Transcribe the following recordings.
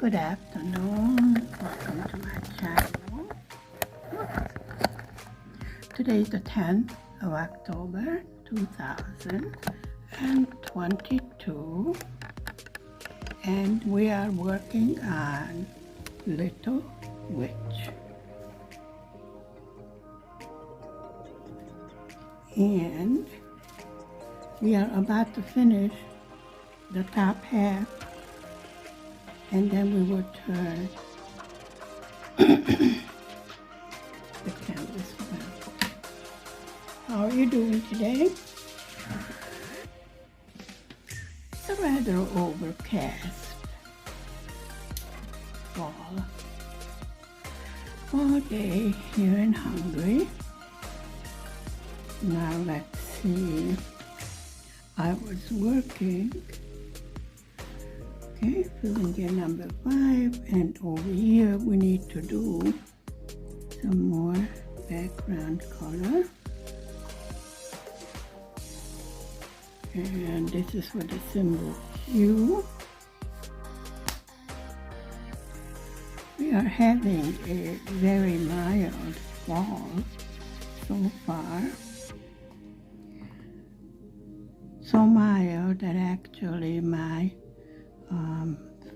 Good afternoon. Welcome to my channel. Today is the 10th of October 2022 and we are working on Little Witch. And we are about to finish the top half, and then we will turn the canvas around. How are you doing today? It's a rather overcast fall day here in Hungary. Now let's see. I was working. Okay, filling in number 5, and over here we need to do some more background color. And this is for the symbol Q. We are having a very mild fall so far. So mild that actually my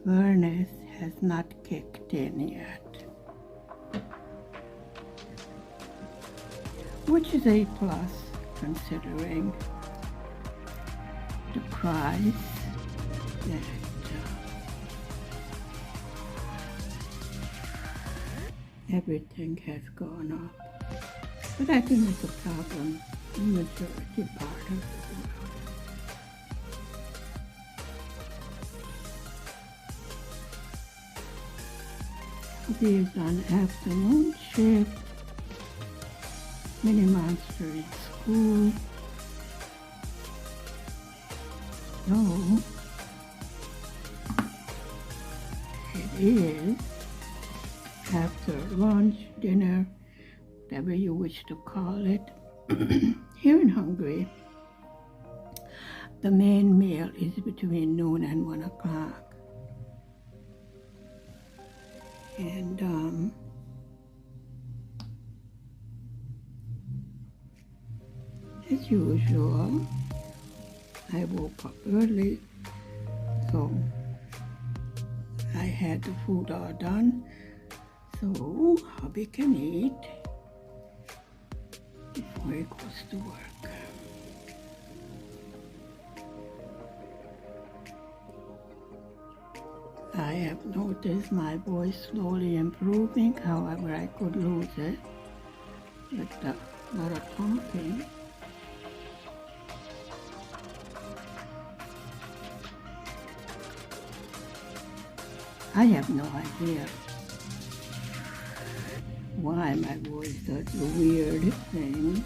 furnace has not kicked in yet, which is a plus considering the price that everything has gone up. But I think it's a problem in the majority part of the world. These on afternoon shift, Mini Monster in school. So it is after lunch, dinner, whatever you wish to call it. Here in Hungary, the main meal is between noon and 1 o'clock. And as usual, I woke up early, so I had the food all done, so hubby can eat before he goes to work. I have noticed my voice slowly improving, however I could lose it with a lot of talking. I have no idea why my voice does the weird things.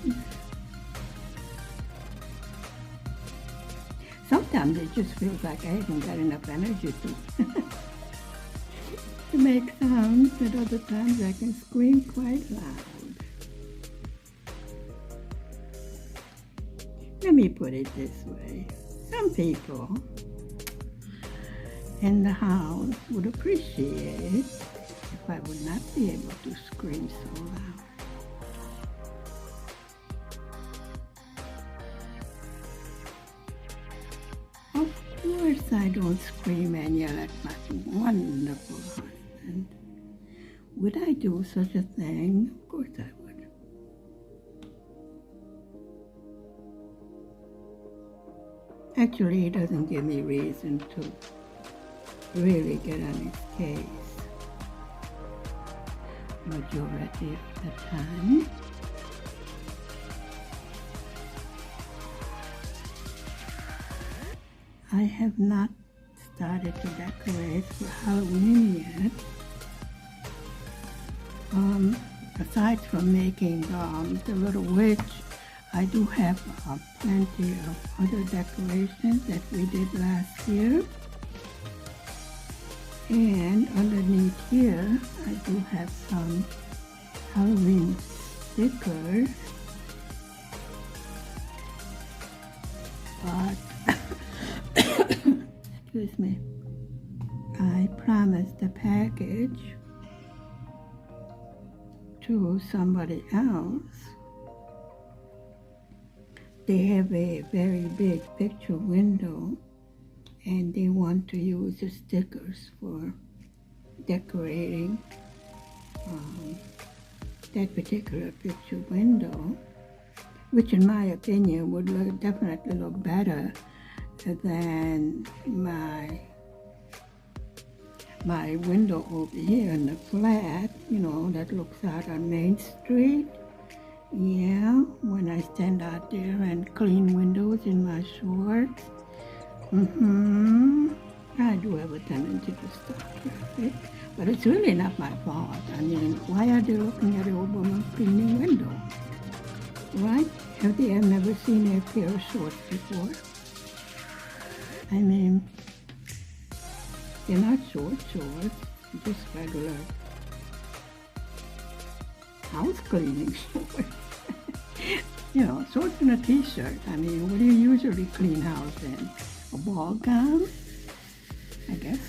Sometimes it just feels like I haven't got enough energy to make sounds, but other times I can scream quite loud. Let me put it this way. Some people in the house would appreciate if I would not be able to scream so loud. Of course I don't scream and yell at my wonderful husband. Would I do such a thing? Of course I would. Actually, he doesn't give me reason to really get on his case majority of the time. I have not started to decorate for Halloween yet. Aside from making the Little Witch, I do have plenty of other decorations that we did last year. And underneath here, I do have some Halloween stickers. But, excuse me. I promised the package to somebody else. They have a very big picture window and they want to use the stickers for decorating that particular picture window, which in my opinion would definitely look better than my window over here in the flat, that looks out on Main Street. Yeah, when I stand out there and clean windows in my shorts. I do have a tendency to stop traffic, but it's really not my fault. I mean, why are they looking at a woman cleaning window? Right? Have they never seen a pair of shorts before? I mean, they're not shorts, just regular house cleaning shorts. Shorts and a t-shirt. I mean, what do you usually clean house in? A ball gown? I guess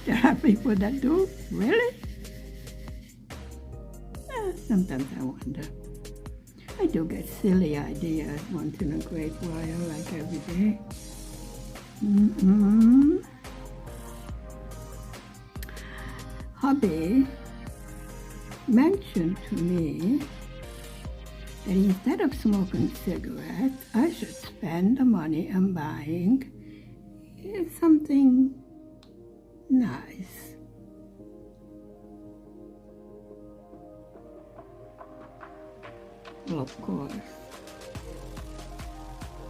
there are people that do. Really? Sometimes I wonder. I do get silly ideas once in a great while, like every day. Hubby mentioned to me that instead of smoking cigarettes, I should spend the money on buying something nice. Well, of course,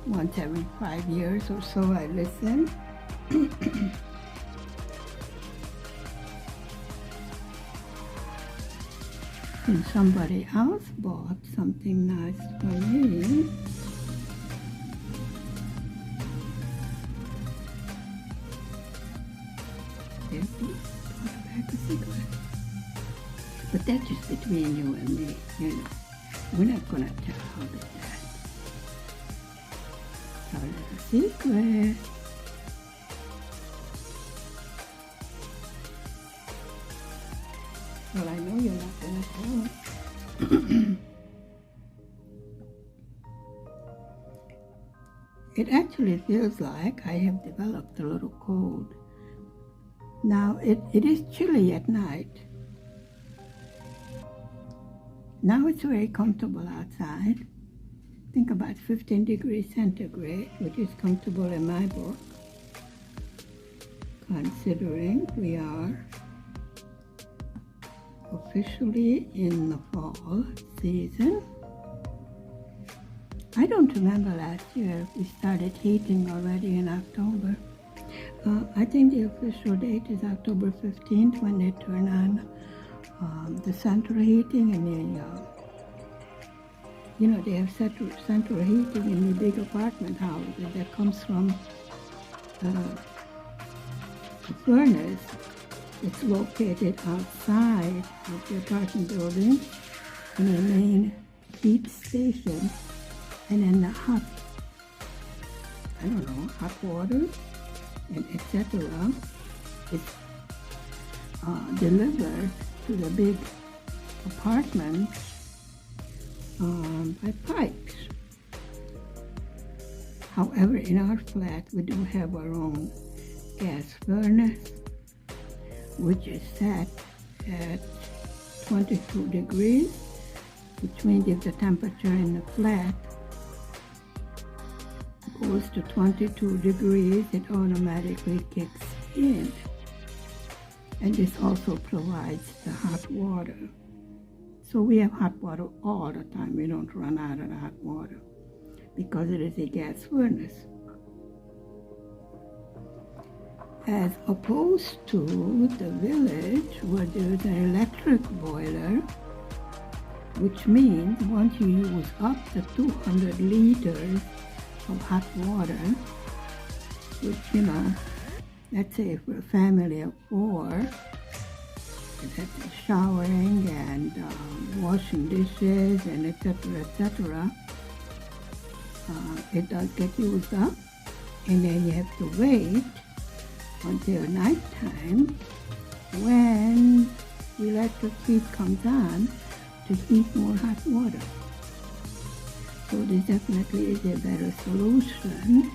once every 5 years or so I listen. And somebody else bought something nice for me. There, bought a pack of cigarettes. But that's just between you and me, We're not gonna tell Hubby that. Our little secret. Well, I know you're not gonna tell. It actually feels like I have developed a little cold. Now, it is chilly at night. Now it's very comfortable outside. Think about 15 degrees centigrade, which is comfortable in my book, considering we are officially in the fall season. I don't remember last year if we started heating already in October. I think the official date is October 15th when they turn on the central heating, and then they have central heating in the big apartment houses that comes from a furnace. It's located outside of the apartment building in a main heat station, and then the hot water and etc. is delivered to the big apartments by pipes. However, in our flat, we do have our own gas furnace, which is set at 22 degrees, which means if the temperature in the flat goes to 22 degrees, it automatically kicks in. And this also provides the hot water. So we have hot water all the time. We don't run out of hot water because it is a gas furnace. As opposed to the village where there's an electric boiler, which means once you use up to 200 liters of hot water, which, let's say for a family of 4, that's showering and washing dishes and etc., it does get used up, and then you have to wait until nighttime when the electric heat comes on to heat more hot water. So this definitely is a better solution.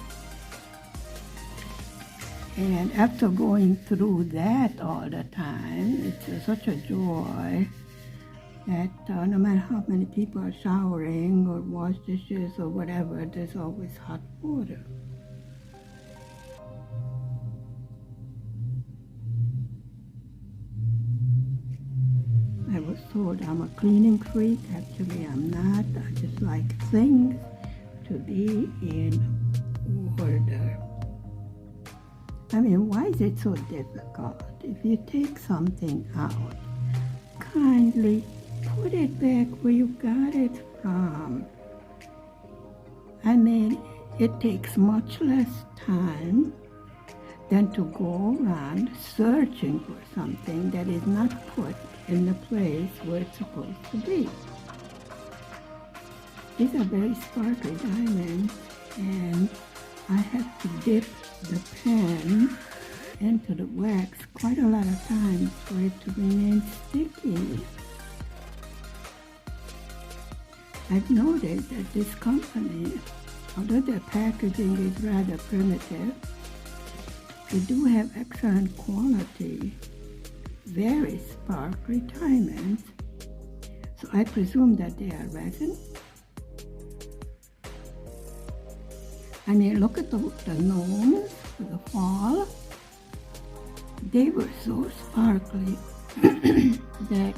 And after going through that all the time, it's such a joy that no matter how many people are showering or wash dishes or whatever, there's always hot water. I was told I'm a cleaning freak. Actually, I'm not. I just like things to be in order. I mean, why is it so difficult? If you take something out, kindly put it back where you got it from. I mean, it takes much less time than to go around searching for something that is not put in the place where it's supposed to be. These are very sparkly diamonds, and I have to dip the pen into the wax quite a lot of times for it to remain sticky. I've noted that this company, although their packaging is rather primitive, they do have excellent quality, very sparkly diamonds. So I presume that they are resin. I mean, look at the gnomes for the fall. They were so sparkly that,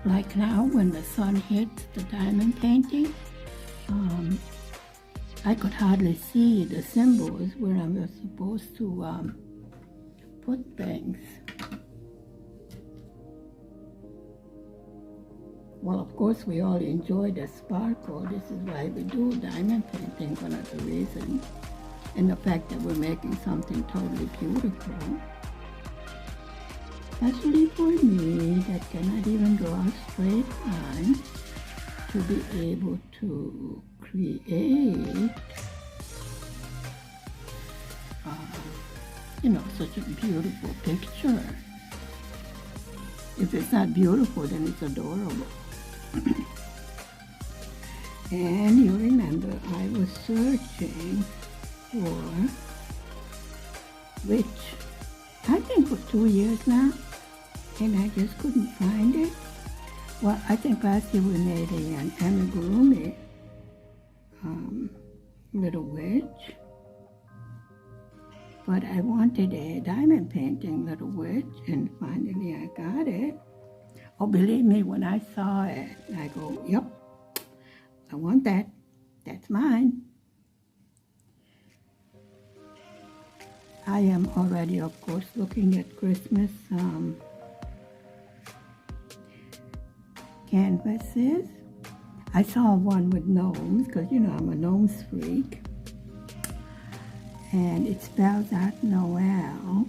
like now, when the sun hits the diamond painting, I could hardly see the symbols where I was supposed to put things. Well, of course, we all enjoy the sparkle. This is why we do diamond painting, one of the reasons. And the fact that we're making something totally beautiful. Especially for me, that cannot even draw a straight line, to be able to create, such a beautiful picture. If it's not beautiful, then it's adorable. And you remember I was searching for which, I think for 2 years now, and I just couldn't find it. Well, I think last year we made an amigurumi little witch, but I wanted a diamond painting little witch, and finally I got it. Oh, believe me, when I saw it, I go, yep, I want that. That's mine. I am already, of course, looking at Christmas canvases. I saw one with gnomes, because, I'm a gnomes freak. And it spells out Noel.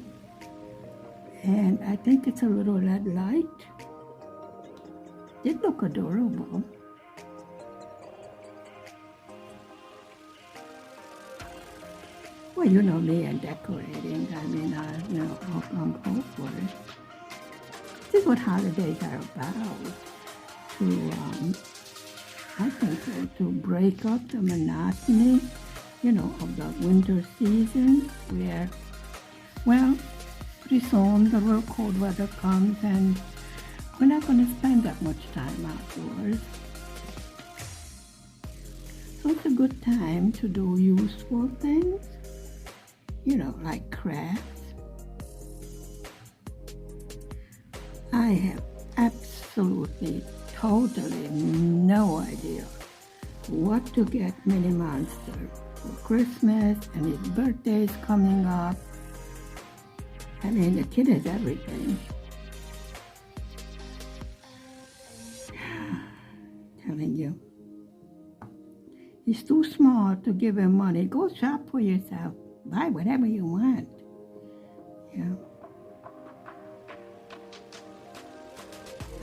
And I think it's a little red light. It look adorable. Well, you know me and decorating. I mean, I'll go for it. This is what holidays are about. I think to break up the monotony, of the winter season, where, well, pretty soon the real cold weather comes and we're not going to spend that much time outdoors. So it's a good time to do useful things, like crafts. I have absolutely, totally no idea what to get Mini Monster for Christmas, and his birthday is coming up. I mean, the kid has everything. Telling you. He's too small to give him money. Go shop for yourself. Buy whatever you want. Yeah.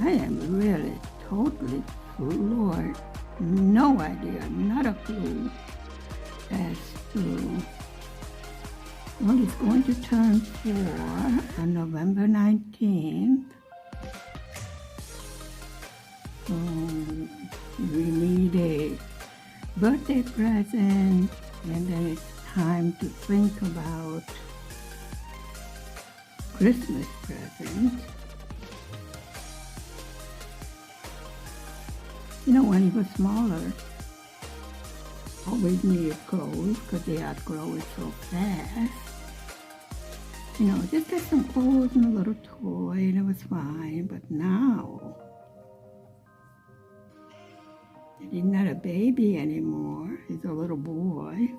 I am really totally floored. No idea, not a clue as to Well, it's going to turn 4 on November 19th. So we need a birthday present, and then it's time to think about Christmas present. You know, when he was smaller, always needed clothes because they outgrow it so fast. You know, just get some clothes and a little toy and it was fine. But now, he's not a baby anymore. He's a little boy.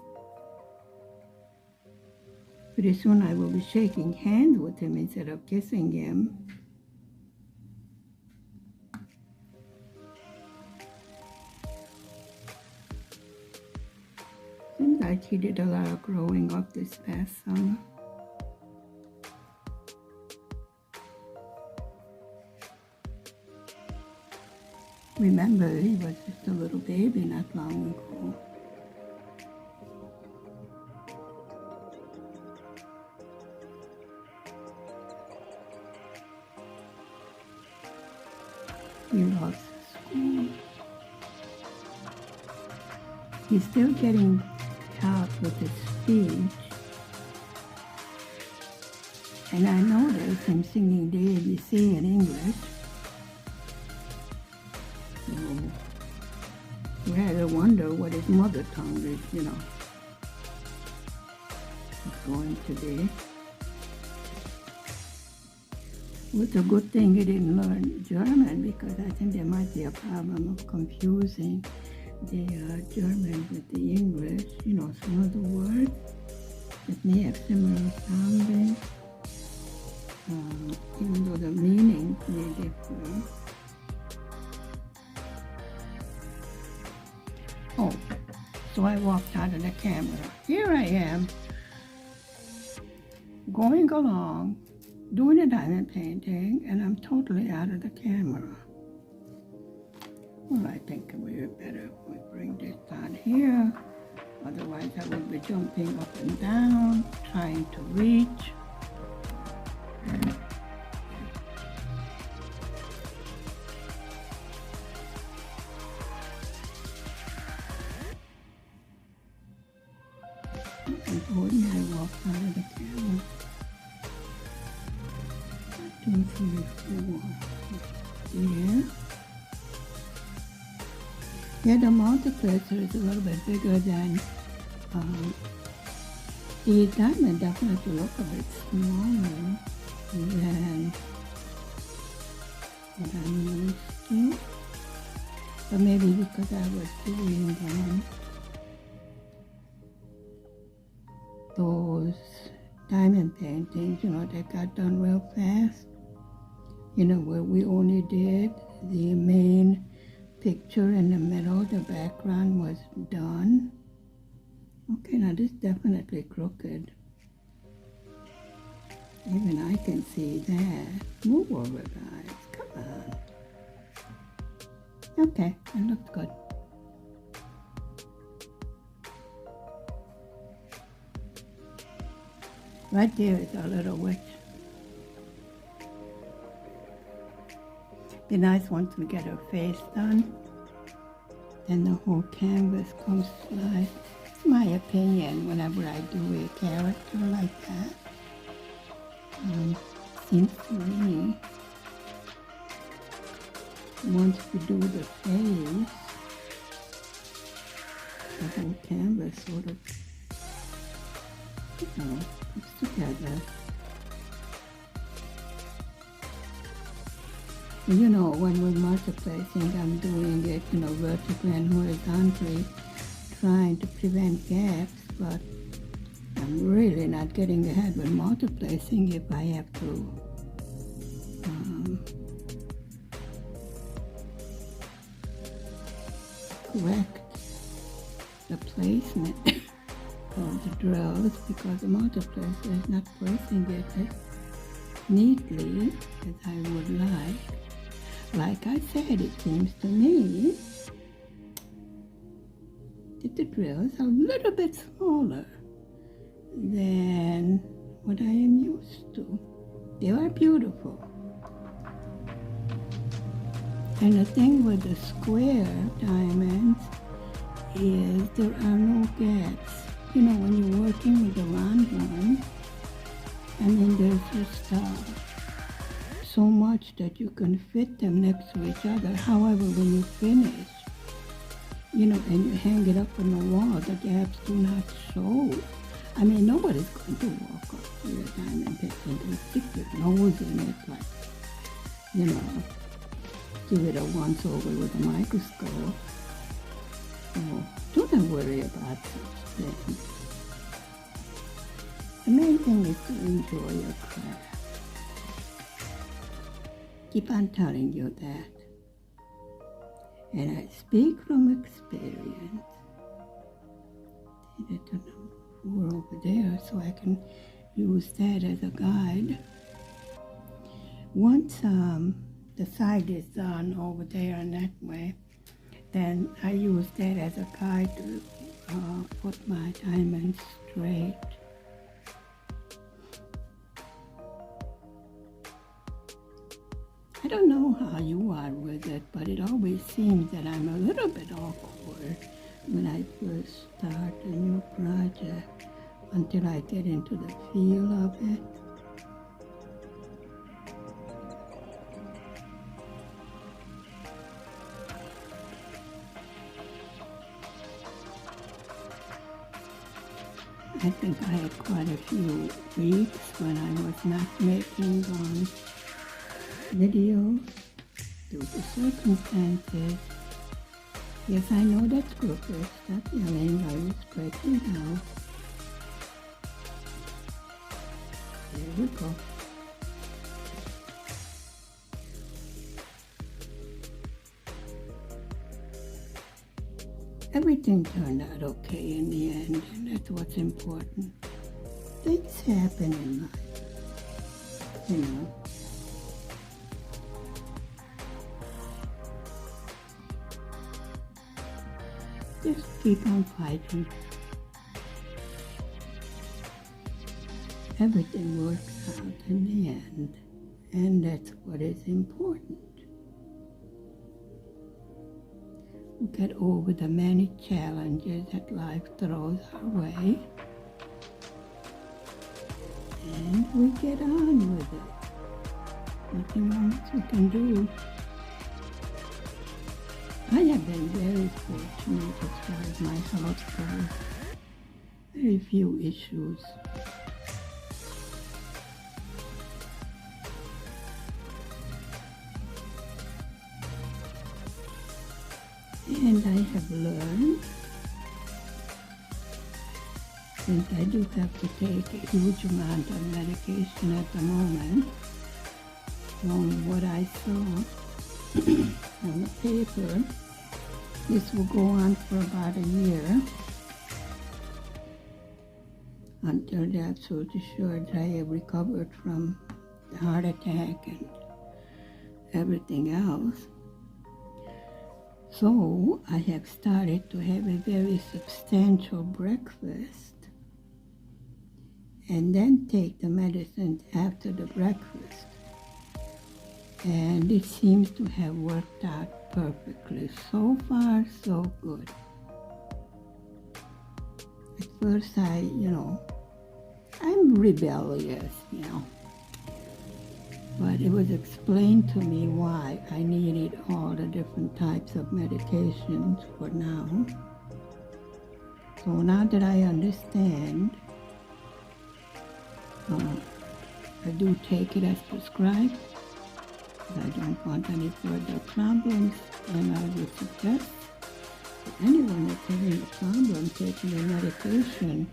Pretty soon I will be shaking hands with him instead of kissing him. Seems like he did a lot of growing up this past summer. Remember, he was just a little baby not long ago. He loves school. He's still getting tough with his speech. And I noticed him singing the ABC in English. So we had to wonder what his mother tongue is, you know, going to be. It's a good thing he didn't learn German, because I think there might be a problem of confusing the German with the English. You know, some of the words that may have similar sounding, even though the meaning may differ. Oh, so I walked out of the camera. Here I am, going along, doing a diamond painting, and I'm totally out of the camera. Well, I think we better we bring this down here. Otherwise, I will be jumping up and down, trying to reach. Important I walked out of the camera. 2, 3, 4. Here. Yeah, the multiplicator is a little bit bigger than the diamond. Definitely look a bit smaller than what I'm used to. But maybe because I was doing those diamond paintings, you know, that got done real fast. You know, where we only did the main picture in the middle, the background was done. Okay, now this is definitely crooked. Even I can see that. Move over, guys. Come on. Okay, that looks good. Right there is our little witch. Be nice once we get her face done. Then the whole canvas comes like, it's my opinion whenever I do a character like that. Seems to me, once we do the face, the whole canvas sort of, you know, comes together. You know, when we're multiplexing, I'm doing it, you know, vertically and horizontally, trying to prevent gaps, but I'm really not getting ahead with multiplexing if I have to correct the placement of the drills, because the multiplexer is not placing it as neatly as I would like. Like I said, it seems to me that the drill is a little bit smaller than what I am used to. They are beautiful. And the thing with the square diamonds is there are no gaps. You know, when you're working with the round ones, I mean, there's just so much that you can fit them next to each other. However, when you finish, you know, and you hang it up on the wall, the gaps do not show. I mean, nobody's going to walk up to your diamond pick and stick your nose in it, like, you know, give it a once over with a microscope. So don't worry about such things. The main thing is to enjoy your craft. Keep on telling you that. And I speak from experience. See that number 4 over there, so I can use that as a guide. Once the side is done over there in that way, then I use that as a guide to put my diamonds straight. I don't know how you are with it, but it always seems that I'm a little bit awkward when I first start a new project until I get into the feel of it. I think I had quite a few weeks when I was not making videos due to circumstances. Yes, I know that's crooked. Stop yelling. I was breaking out. There we go. Everything turned out okay in the end, and that's what's important. Things happen in life, you know. Just keep on fighting. Everything works out in the end, and that's what is important. We get over the many challenges that life throws our way, and we get on with it. Nothing else we can do. I have been very fortunate as far as my health goes. Very few issues. And I have learned, since I do have to take a huge amount of medication at the moment, from what I saw on the paper, this will go on for about a year until they're absolutely sure that I have recovered from the heart attack and everything else. So I have started to have a very substantial breakfast and then take the medicine after the breakfast. And it seems to have worked out perfectly. So far, so good. At first I'm rebellious, but it was explained to me why I needed all the different types of medications for now. So now that I understand, I do take it as prescribed. I don't want any further problems, and I would suggest to anyone that's having a problem taking a medication,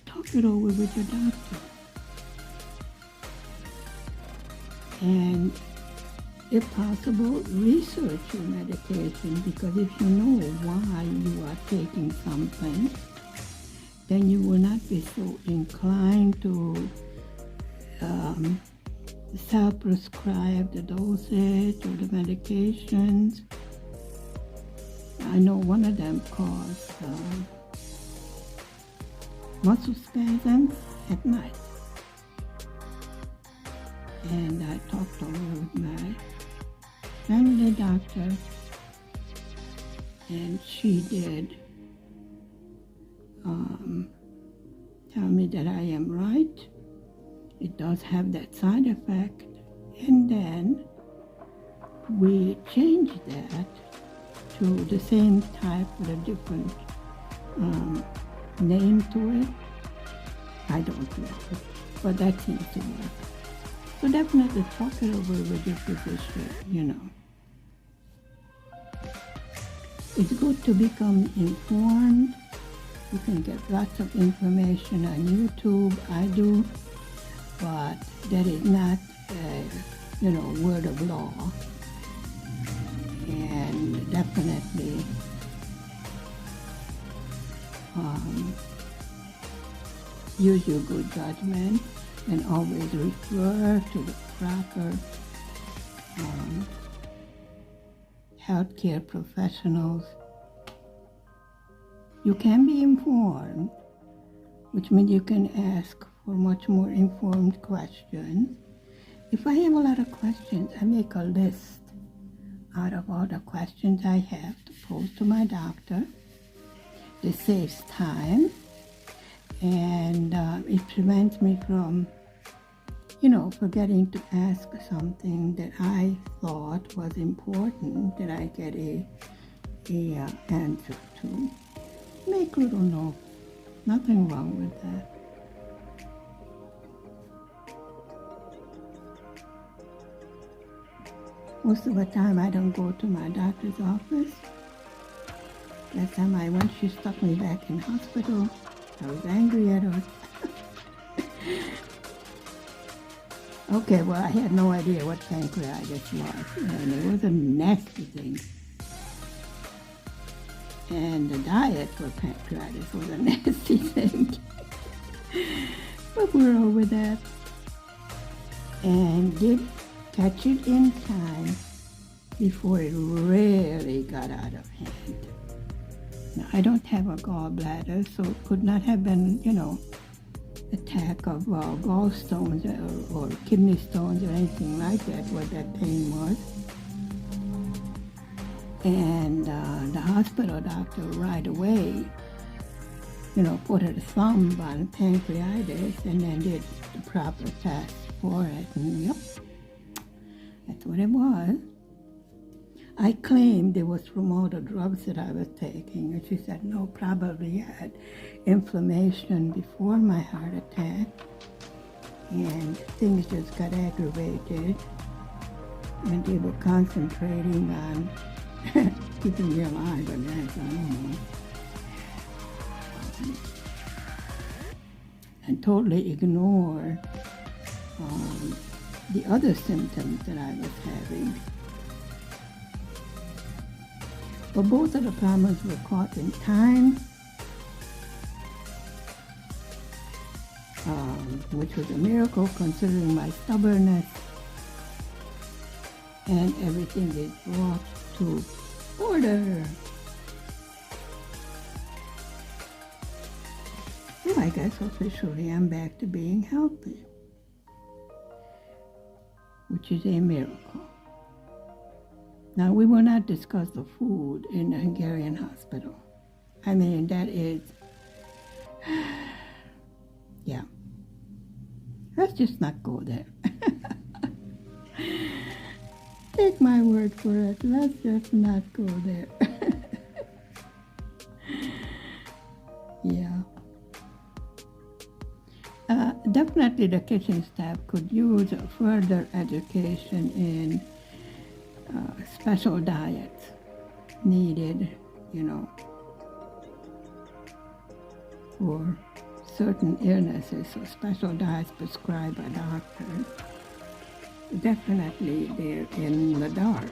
talk it over with your doctor. And if possible, research your medication, because if you know why you are taking something, then you will not be so inclined to self-prescribe the dosage or the medications. I know one of them caused muscle spasms at night. And I talked over with my family doctor, and she did tell me that I am right. It does have that side effect. And then we changed that to the same type with a different name to it. I don't know, but that seems to work. So definitely talk it over with your physician, you know. It's good to become informed. You can get lots of information on YouTube. I do, but that is not a word of law. And definitely use your good judgment and always refer to the proper healthcare professionals. You can be informed, which means you can ask for much more informed questions. If I have a lot of questions, I make a list out of all the questions I have to pose to my doctor. This saves time, and it prevents me from, forgetting to ask something that I thought was important that I get a answer to. Make little notes. Nothing wrong with that. Most of the time I don't go to my doctor's office. Last time I went, she stuck me back in hospital. I was angry at her. Okay, well, I had no idea what pancreatitis was, and it was a nasty thing. And the diet for pancreatitis was a nasty thing. But we're over that. And did catch it in time before it really got out of hand. Now, I don't have a gallbladder, so it could not have been, attack of gallstones or kidney stones or anything like that, what that pain was. And the hospital doctor right away, put a thumb on pancreatitis and then did the proper test for it. And yep, that's what it was. I claimed it was from all the drugs that I was taking. And she said, no, probably I had inflammation before my heart attack. And things just got aggravated. And they were concentrating on keeping me alive, I guess, I don't know. And totally ignore the other symptoms that I was having. But both of the problems were caught in time, which was a miracle considering my stubbornness, and everything is brought to order. So I guess officially I'm back to being healthy, which is a miracle. Now, we will not discuss the food in the Hungarian hospital. I mean, that is, yeah. Let's just not go there. Take my word for it. Let's just not go there. Yeah. Definitely the kitchen staff could use further education in special diets needed, for certain illnesses, so special diets prescribed by doctors. Definitely they're in the dark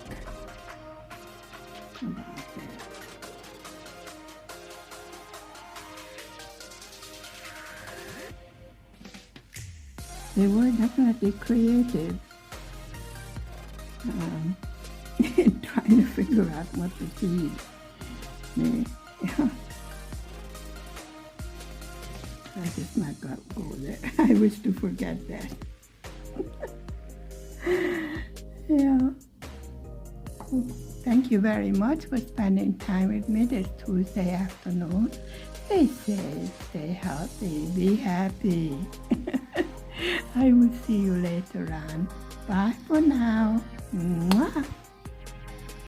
about that. They were definitely creative in trying to figure out what to feed me. I just not gonna go there. I wish to forget that. Yeah. Thank you very much for spending time with me this Tuesday afternoon. Stay safe, stay healthy, be happy. I will see you later on. Bye for now. Mwah.